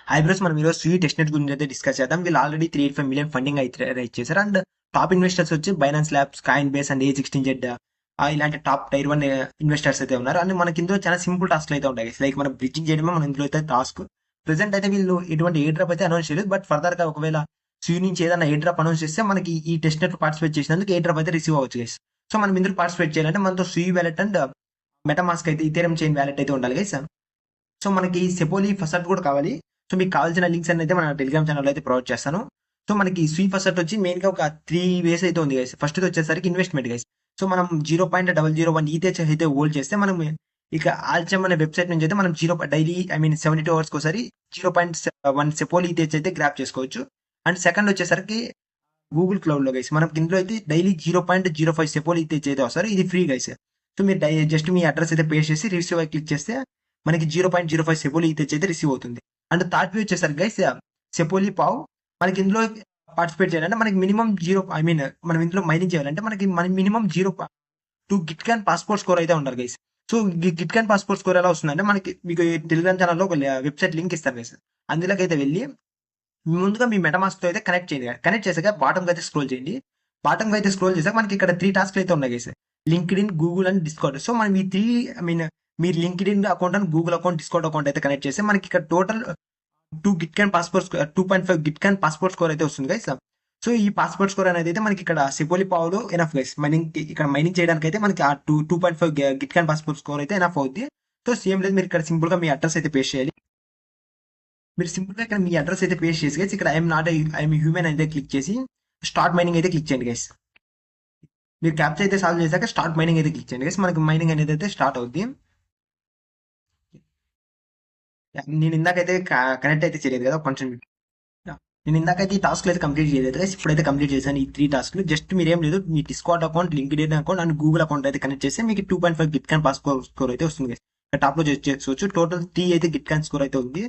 Eyebrows మనం ఈరోజు స్వీ testnet గురించి అయితే డిస్కస్ చేద్దాం. వీళ్ళు ఆల్రెడీ 385 మిలియన్ ఫండింగ్ అయితే రైజ్ చేశారు. అండ్ టాప్ ఇన్వెస్టర్స్ వచ్చి Binance labs, coin base and A16Z ఇలాంటి టాప్ టైర్ 1 ఇన్వెస్టర్స్ అయితే ఉన్నారు. అండ్ మనకి ఇందులో చాలా సింపుల్ టాస్క్‌లు అయితే ఉంటాయి. లైక్ మనం బ్రిడ్జింగ్ చేయడమే మన ఇందులో అయితే టాస్క్. ప్రెజెంట్ అయితే వీళ్ళు ఎటువంటి ఎయిర్ డ్రాప్ అయితే అనౌన్స్ చేయలేదు. బట్ ఫర్దర్ గా ఒకవేళ స్వీ నుంచి ఏదైనా ఎయిర్ డ్రాప్ అనౌన్స్ చేస్తే మనకి ఈ టెస్ట్‌నెట్ పార్టిసిపేట్ చేసినందుకు ఎయిర్ డ్రాప్ అయితే రిసీవ్ అవ్వచ్చు గైస్. సో మనం ఇందులో పార్టిసిపేట్ చేయాలంటే మనతో స్వీ వాలెట్ అండ్ మెటామాస్క్ అయితే ఈథెరియం చైన్ వాలెట్ అయితే ఉండాలి గైస్. సో మనకి సెపోలి ఫసట్ కూడా కావాలి. సో మీకు కావాల్సిన లింక్స్ అన్ని అయితే మన టెలిగ్రామ్ ఛానల్ అయితే ప్రొవైడ్ చేస్తాను. సో మనకి స్వీ ఫసట్ వచ్చి మెయిన్ గా ఒక 3 వేస్ అయితే ఉంది గైస్. ఫస్ట్ వచ్చేసరికి ఇన్వెస్ట్మెంట్ గైస్. సో మనం 0.001 ఈథెచ్ అయితే హోల్డ్ చేస్తే మనం ఇక ఆల్చమ్ అనే వెబ్సైట్ నుంచి అయితే మనం డైలీ 72 అవర్స్ ఒకసారి 0.1 సెపోలి ఈథెచ్ అయితే గ్రాప్ చేసుకోవచ్చు. అండ్ సెకండ్ వచ్చేసరికి గూగుల్ క్లౌడ్ లో గైస్ మనకి ఇందులో అయితే డైలీ 0.05 సెపోలి ఈథెచ్ అయితే వస్తారు. ఇది ఫ్రీ గైస్. సో మీరు జస్ట్ మీ అడ్రస్ అయితే పేస్ట్ చేసి రిసీవ్ క్లిక్ చేస్తే మనకి 0.05 సెపోలి ఈథెచ్ అయితే రిసీవ్ అవుతుంది. అండ్ థర్డ్ వ్యూ వచ్చేసరికి గైస్ సెపోలి పావ్ మనకి ఇందులో పార్టిసిపేట్ చేయాలంటే మనకి మినిమం మనం ఇందులో మైనింగ్ చేయాలంటే మనకి minimum 0.2 Git can passport score అయితే ఉండాలి guys. So Git can passport score ఎలా వస్తుందంటే మనకి మీకు టెలిగ్రామ్ ఛానల్లో ఒక వెబ్సైట్ లింక్ ఇస్తాను గైస్. అందులోకి అయితే వెళ్ళి ముందుగా మీ మెటమాస్క్ తో అయితే కనెక్ట్ చేయండి. కనెక్ట్ చేసాక బాటమ్ అయితే స్క్రోల్ చేయండి. బాటమ్ అయితే స్క్రోల్ చేసాక మనకి ఇక్కడ 3 టాస్క్లు అయితే ఉన్నాయి guys. Linked in, Google and discount. So మనం ఈ 3 మీరు linked in account and Google account, discount account అయితే కనెక్ట్ చేస్తే మనకి ఇక్కడ total 2.5 Git can passport score అయితే వస్తుంది గైస్. సో ఈ పాస్పోర్ట్ స్కోర్ అనేది అయితే మనకి ఇక్కడ సిపోలి పావులో ఎనఫ్ గైస్. ఇక్కడ మైనింగ్ చేయడానికి అయితే మనకి ఆ 2.5 గిట్ క్యాన్ పాస్పోర్ట్ స్కోర్ అయితే ఎనఫ్ అవుద్ది. సో సేమ్ లేదు, మీరు ఇక్కడ సింపుల్ గా మీ అడ్రస్ అయితే పేస్ట్ చేయాలి. మీరు సింపుల్ గా ఇక్కడ మీ అడ్రస్ అయితే పేస్ట్ చేసి గైస్ ఇక్కడ ఐఎమ్ హ్యూమన్ అయితే క్లిక్ చేసి స్టార్ట్ మైనింగ్ అయితే క్లిక్ చేయండి గైస్. మీరు క్యాప్చర్ అయితే సాల్వ్ చేశాక స్టార్ట్ మైనింగ్ అయితే క్లిక్ చేయండి గైస్. మనకి మైనింగ్ అనేది అయితే స్టార్ట్ అవుద్ది. నేను ఇందాకైతే కనెక్ట్ అయితే చేయలేదు కదా కొంచెం. నేను ఇందాకైతే ఈ టాస్క్ అయితే కంప్లీట్ చేయలేదు గైస్. ఇప్పుడైతే కంప్లీట్ చేశాను ఈ 3 టాస్క్లు. జస్ట్ మీరు ఏం లేదు, మీ discount account, LinkedIn account and Google account అయితే కనెక్ట్ చేస్తే మీకు 2.5 గిట్ క్యాన్ పాస్పోర్ట్ స్కోర్ అయితే వస్తుంది గైస్. టాప్ లో చేసుకోవచ్చు. టోటల్ 3 అయితే గిట్ క్యాన్ స్కోర్ అయితే ఉంది.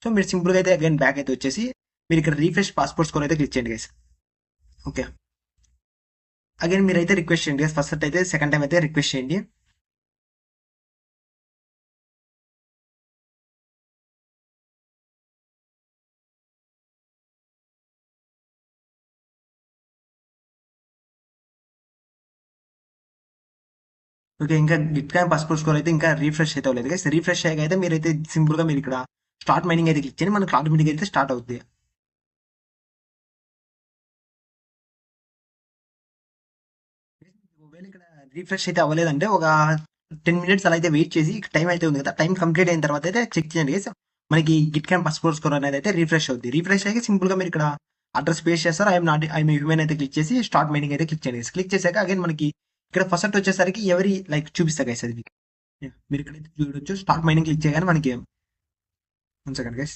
సో మీరు సింపుల్ గా అయితే అగైన్ బ్యాక్ అయితే వచ్చేసి మీరు ఇక్కడ రీఫ్రెష్ పాస్పోర్ట్ స్కోర్ అయితే క్లిక్ చేయండి గైస్. ఓకే, అగైన్ మీరు అయితే రిక్వెస్ట్ చేయండి గైస్. ఫస్ట్ అయితే సెకండ్ టైం అయితే రిక్వెస్ట్ చేయండి. ఓకే, ఇంకా గిట్ క్యాన్ పాస్పోర్ట్ స్కోర్ అయితే ఇంకా రీఫ్రెష్ అయితే అవ్వలేదు గైస్. రీఫ్రెష్ అయ్యాక అయితే మీరైతే సింపుల్ గా మీరు ఇక్కడ స్టార్ట్ మైనింగ్ అయితే క్లిక్ చేయండి. మనకి ఆటోమేటిక్ అయితే స్టార్ట్ అవుతుంది. ఒకవేళ ఇక్కడ రీఫ్రెష్ అయితే అవ్వలేదంటే ఒక 10 మినిట్స్ అలా అయితే వెయిట్ చేసి టైం అయితే ఉంది కదా, టైం కంప్లీట్ అయిన తర్వాత అయితే చెక్ చేయండి గైస్. మనకి గిట్ క్యాన్ పాస్పోర్ట్ స్కోర్ అనేది అయితే రీఫ్రెష్ అవుతుంది. రీఫ్రెష్ అయ్యి సింపుల్ గా మీరు ఇక్కడ అడ్రస్ పేస్ట్ చేస్తారు. ఐఎమ్ హ్యూమన్ అయితే క్లిక్ చేసి స్టార్ట్ మైనింగ్ అయితే క్లిక్ చేయండి. క్లిక్ చేశాక అగైన్ మనకి ఇక్కడ ఫస్ట్ వచ్చేసరికి ఎవరి లైక్ చూపిస్తా గైస్ అది మీకు. మీరు ఇక్కడైతే చూడొచ్చు. స్టార్ట్ మైనింగ్ క్లిక్ చేయగానే మనకి వన్ సెకండ్ గైస్.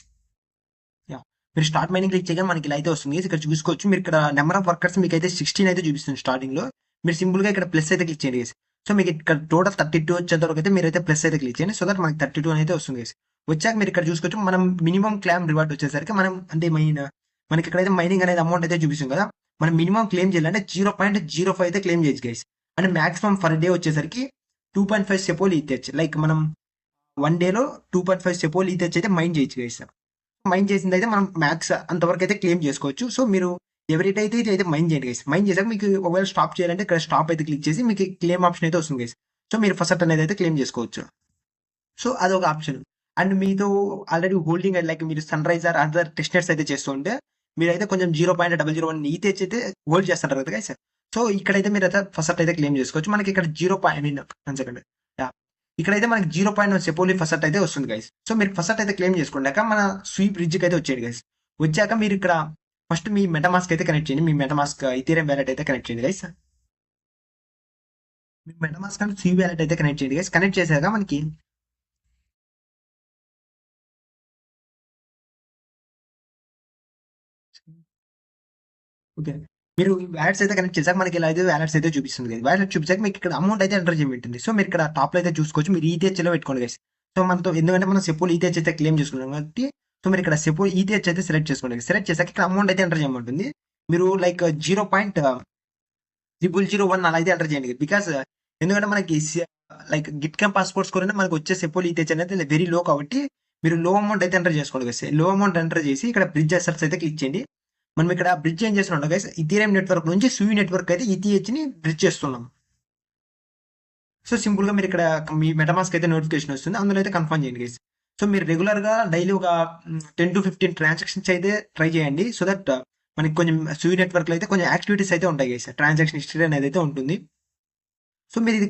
యా, మీరు స్టార్ట్ మైనింగ్ క్లిక్ చేయగానే మనకి ఇలా అయితే వస్తుంది. ఇక్కడ చూసుకోవచ్చు. మీరు ఇక్కడ నెంబర్ ఆఫ్ వర్కర్స్ మీకు అయితే 16 అయితే చూపిస్తుంది స్టార్టింగ్ లో. మీరు సింపుల్ గా ఇక్కడ ప్లస్ అయితే క్లిక్ చేయండి గైస్. సో మీకు ఇక్కడ టోటల్ 32 వచ్చేంత వరకు అయితే మీరైతే ప్లస్ అయితే క్లిక్ చేయండి. సో దట్ మనకి 32 అయితే వస్తుంది గైస్. వచ్చాక మీరు ఇక్కడ చూసుకోవచ్చు. మనం మినిమం క్లైమ్ రివార్డ్ వచ్చేసరికి మనం అంటే మనకి ఇక్కడైతే మైనింగ్ అనేది అమౌంట్ అయితే చూపిస్తుంది కదా, మనం మినిమం క్లెయిమ్ చేయాలంటే 0.05 అయితే క్లెయిమ్ చేయొచ్చు గైస్. అంటే మాక్సిమం ఫర్ డే వచ్చేసరికి 2.5 సెపోల్ ఈథెచ్. లైక్ మనం 1 డేలో 2.5 సెపోల్ ఈథెచ్ అయితే మైన్ చేయొచ్చు గైస్. మైన్ చేసింది అయితే మనం మ్యాక్స్ అంతవరకు అయితే క్లెయిమ్ చేసుకోవచ్చు. సో మీరు ఎవరైతే ఇది అయితే మైన్ చేయండి గైస్. మైన్ చేశాక మీకు ఒకవేళ స్టాప్ చేయాలంటే ఇక్కడ స్టాప్ అయితే క్లిక్ చేసి మీకు క్లెయిమ్ ఆప్షన్ అయితే వస్తుంది గైస్. సో మీరు ఫస్ట్ అనేది అయితే క్లెయిమ్ చేసుకోవచ్చు. సో అదొక ఆప్షన్. అండ్ మీతో ఆల్రెడీ హోల్డింగ్ లైక్ మీరు సన్ రైజర్ అదర్ టెస్ట్నెట్స్ అయితే చేస్తుంటే మీరైతే కొంచెం 0.001 ఈథెచ్ అయితే హోల్డ్ చేస్తుంటారు కదా గైస్. సో ఇక్కడైతే మీరు అయితే ఫస్ట్ అయితే క్లెయిమ్ చేసుకోవచ్చు. మనకి ఇక్కడ 1 సెకండ్ ఇక్కడైతే మనకి 0.1 సెపోలి ఫస్ట్ అయితే వస్తుంది గైస్. సో మీరు ఫస్ట్ అయితే క్లెయిమ్ చేసుకున్నాక మన స్వీప్ బ్రిడ్జ్కి అయితే వచ్చేయండి గైస్. వచ్చాక మీరు ఇక్కడ ఫస్ట్ మీ మెటామాస్క్ అయితే కనెక్ట్ చేయండి. మీ మెటామాస్క్ ఈథెరియం వ్యాలెట్ అయితే కనెక్ట్ చేయండి గైస్. మీ మెటామాస్క్ అండ్ స్వీప్ వ్యాలెట్ అయితే కనెక్ట్ చేయండి గైస్. కనెక్ట్ చేశాక మనకి ఓకే, మీరు వ్యాలెట్స్ అయితే కనెక్ట్ చేశాక మనకి ఇలా అయితే వ్యాలెట్స్ అయితే చూపిస్తుంది కదా. వ్యాలెట్ చూపించాక మీకు ఇక్కడ అమౌంట్ అయితే ఎంటర్ చేయమంటుంది. సో మీరు ఇక్కడ టాప్ లో అయితే చూసుకోవచ్చు. మీరు ఈథెచ్ లో పెట్టుకోండి గైస్. సో మనతో ఎందుకంటే మనం సెపోల్ ఈథెచ్ అయితే క్లెయిమ్ చేసుకున్నాం కాబట్టి సో మీరు ఇక్కడ సెపోల్ ఈథెచ్ అయితే సెలెక్ట్ చేసుకోండి. సెలెక్ట్ చేశాక ఇక్కడ అమౌంట్ అయితే ఎంటర్ చేయమంటుంది. మీరు లైక్ 0.001 అలా అయితే ఎంటర్ చేయండి. బికాస్ ఎందుకంటే మనకి like Git can passport score అంటే మనకి వచ్చే సెపోల్ ఈథెచ్ అనేది వెరీ లో కాబట్టి మీరు లో అమౌంట్ అయితే ఎంటర్ చేసుకోండి గైస్. లో అమౌంట్ ఎంటర్ చేసి ఇక్కడ బ్రిడ్జ్ అసెట్స్ అయితే క్లిక్ చేయండి. మనం ఇక్కడ బ్రిడ్జ్ ఏం చేస్తున్నాం గైస్, ఇథీరియం నెట్వర్క్ నుంచి సూయి నెట్వర్క్ అయితే ETH ని బ్రిడ్జ్ చేస్తున్నాం. సో సింపుల్ గా మీరు ఇక్కడ మీ మెటమాస్క్ అయితే నోటిఫికేషన్ వస్తుంది, అందులో అయితే కన్ఫర్మ్ చేయండి గైస్. సో మీరు రెగ్యులర్ గా డైలీ ఒక 10 to 15 ట్రాన్సాక్షన్స్ అయితే ట్రై చేయండి. సో దట్ మనకి కొంచెం సూయి నెట్వర్క్ లో అయితే కొంచెం యాక్టివిటీస్ అయితే ఉంటాయి గైస్, ట్రాన్సాక్షన్ హిస్టరీ అనేది అయితే ఉంటుంది. సో మీరు ఇది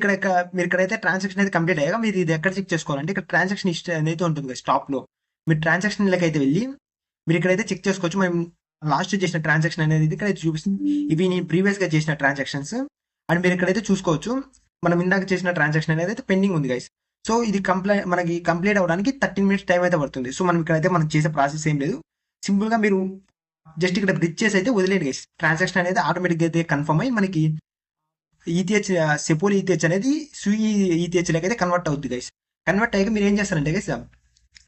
మీరు ఇక్కడైతే ట్రాన్సాక్షన్ అయితే కంప్లీట్ అయ్యాక మీరు ఇది ఎక్కడ చెక్ చేసుకోవాలంటే ఇక్కడ ట్రాన్సాక్షన్ హిస్టరీ అనేది ఉంటుంది గైస్. టాప్ లో మీరు ట్రాన్సాక్షన్ అయితే వెళ్ళి మీరు ఇక్కడైతే చెక్ చేసుకోవచ్చు. మనం లాస్ట్ చేసిన ట్రాన్సాక్షన్ అనేది ఇక్కడ చూపిస్తుంది. ఇవి నేను ప్రీవియస్ గా చేసిన ట్రాన్సాక్షన్స్ అండ్ మీరు ఇక్కడైతే చూసుకోవచ్చు. మనం ఇందాక చేసిన ట్రాన్సాక్షన్ అనేది అయితే పెండింగ్ ఉంది గైస్. సో ఇది మనకి కంప్లీట్ అవ్వడానికి 13 minutes టైం అయితే పడుతుంది. సో మనం ఇక్కడైతే మనం చేసే ప్రాసెస్ ఏం లేదు. సింపుల్ గా మీరు జస్ట్ ఇక్కడ బ్రిడ్జ్ చేసి అయితే వదిలేండి గైస్. ట్రాన్సాక్షన్ అనేది ఆటోమేటిక్ అయితే కన్ఫర్మ్ అయ్యి మనకి ఈథీహెచ్ సెపోల్ ఈథీహెచ్ అనేది సూయి ఈథీహెచ్ లకి అయితే కన్వర్ట్ అవుతుంది గైస్. కన్వర్ట్ అయ్యాక మీరు ఏం చేస్తారంటే గైస్,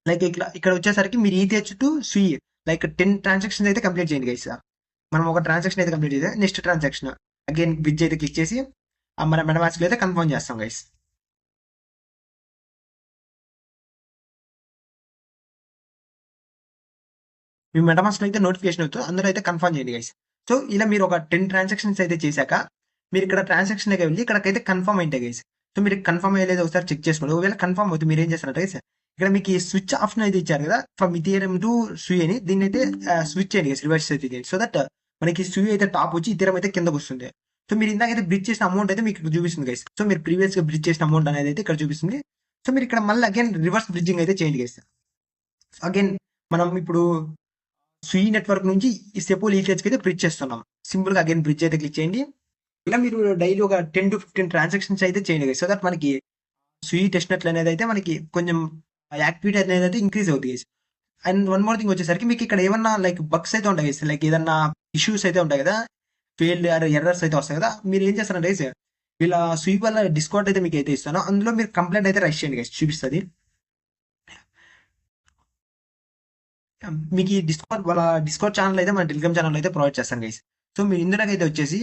లైక్ ఇక్కడ వచ్చేసరికి మీరు ఈథీహెచ్ టు సూయి లైక్ 10 ట్రాన్సాక్షన్స్ అయితే కంప్లీట్ చేయండి గైస్. మనం ఒక ట్రాన్సాక్షన్ అయితే కంప్లీట్ చేస్తే నెక్స్ట్ ట్రాన్సాక్షన్ అగైన్ బ్రిడ్జ్ అయితే క్లిక్ చేసి మన మెటమాస్క్ అయితే కన్ఫర్మ్ చేస్తాం గైస్. మీ మెటమాస్క్ అయితే నోటిఫికేషన్ అవుతుంది, అందులో అయితే కన్ఫర్మ్ చేయండి గైస్. సో ఇలా మీరు ఒక 10 ట్రాన్సాక్షన్స్ అయితే చేశాక మీరు ఇక్కడ ట్రాన్సాక్షన్ దగ్గర వెళ్ళి ఇక్కడికైతే కన్ఫర్మ్ అయితే గైస్. సో మీరు కన్ఫర్మ్ అయ్యేది ఒకసారి చెక్ చేసుకోండి. ఒకవేళ కన్ఫర్మ్ అవుతుంది మీరు ఏం చేస్తారంటే గైస్, ఇక్కడ మీకు స్విచ్ ఆప్షన్ అయితే ఇచ్చారు కదా, ఫ్రమ్ ఇథీరియం టు సూయి అని, దీన్ని అయితే స్విచ్ చేయండి గైస్, రివర్స్ అయితే చేయండి. సో దట్ మనకి సూయి అయితే టాప్ వచ్చి ఇథీరియం అయితే కిందకు వస్తుంది. సో మీరు ఇందాకైతే బ్రిడ్జ్ చేసిన అమౌంట్ అయితే మీకు ఇక్కడ చూపిస్తుంది గైస్. సో మీరు ప్రీవియస్ గా బ్రిడ్జ్ చేసిన అమౌంట్ అనేది అయితే ఇక్కడ చూపిస్తుంది. సో మీరు ఇక్కడ మళ్ళీ అగైన్ రివర్స్ బ్రిడ్జింగ్ అయితే చేయండి గైస్. అగైన్ మనం ఇప్పుడు సూయి నెట్వర్క్ నుంచి ఈ సెపోల్ ఈథీహెచ్ అయితే బ్రిడ్జ్ చేస్తున్నాం. సింపుల్ గా అగైన్ బ్రిడ్జ్ అయితే క్లిక్ చేయండి. ఇలా మీరు డైలీ ఒక 10 to 15 ట్రాన్సాక్షన్స్ అయితే చేయండి. సో దట్ మనకి సూయి టెస్ట్ నెట్ అనేది అయితే మనకి కొంచెం యాక్టివిటీ అనేది అయితే ఇంక్రీజ్ అవుతుంది. అండ్ వన్ మోర్ థింగ్ వచ్చేసరికి మీకు ఇక్కడ ఏమన్నా లైక్ బగ్స్ అయితే ఉంటాయి, లైక్ ఏదన్నా ఇష్యూస్ అయితే ఉంటాయి కదా, ఫెయిల్డ్ ఎర్రర్స్ అయితే వస్తాయి కదా, మీరు ఏం చేస్తారంటే వీళ్ళ సూయి వల్ల డిస్కౌంట్ అయితే మీకు అయితే ఇస్తాను, అందులో మీరు కంప్లైంట్ అయితే రైస్ చేయండి గైస్, చూపిస్తుంది మీకు. ఈ డిస్కౌంట్ ఛానల్ అయితే మన టెలిగ్రామ్ ఛానల్ అయితే ప్రొవైడ్ చేస్తాను గైస్. సో మీరు ఇందులోకైతే వచ్చేసి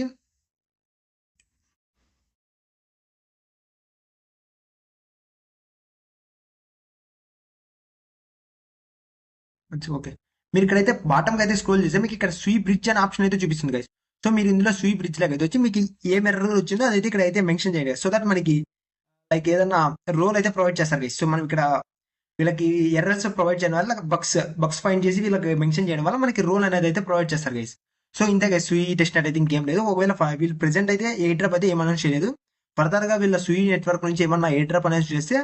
ఓకే, మీరు ఇక్కడైతే బాటమ్ అయితే స్క్రోల్ చేస్తే మీకు ఇక్కడ సూయి బ్రిడ్జ్ అనే ఆప్షన్ అయితే చూపిస్తుంది గైస్. సో మీరు ఇందులో సూయి బ్రిడ్జ్ లాగా అయితే వచ్చి మీకు ఏ ఎర్రర్ వచ్చిందో అదైతే ఇక్కడ అయితే మెన్షన్ చేయండి. సో దట్ మనకి లైక్ ఏదన్నా రోల్ అయితే ప్రొవైడ్ చేస్తారు గైస్. సో మనం ఇక్కడ వీళ్ళకి ఎర్రర్స్ ప్రొవైడ్ చేయడం వల్ల బగ్స్ ఫైండ్ చేసి వీళ్ళకి మెన్షన్ చేయడం వల్ల మనకి రోల్ అనేది అయితే ప్రొవైడ్ చేస్తారు గైస్. సో ఇంతే గైస్, సూయి టెస్ట్ అయితే ఇంకేం లేదు. ఒకవేళ వీళ్ళు ప్రెసెంట్ అయితే ఎయిర్ డ్రాప్ అయితే ఏమన్నా చేయలేదు. ఫర్దర్ గా వీళ్ళ సూయి నెట్వర్క్ నుంచి ఏమన్నా ఎయిర్ డ్రాప్ అనేది చేస్తే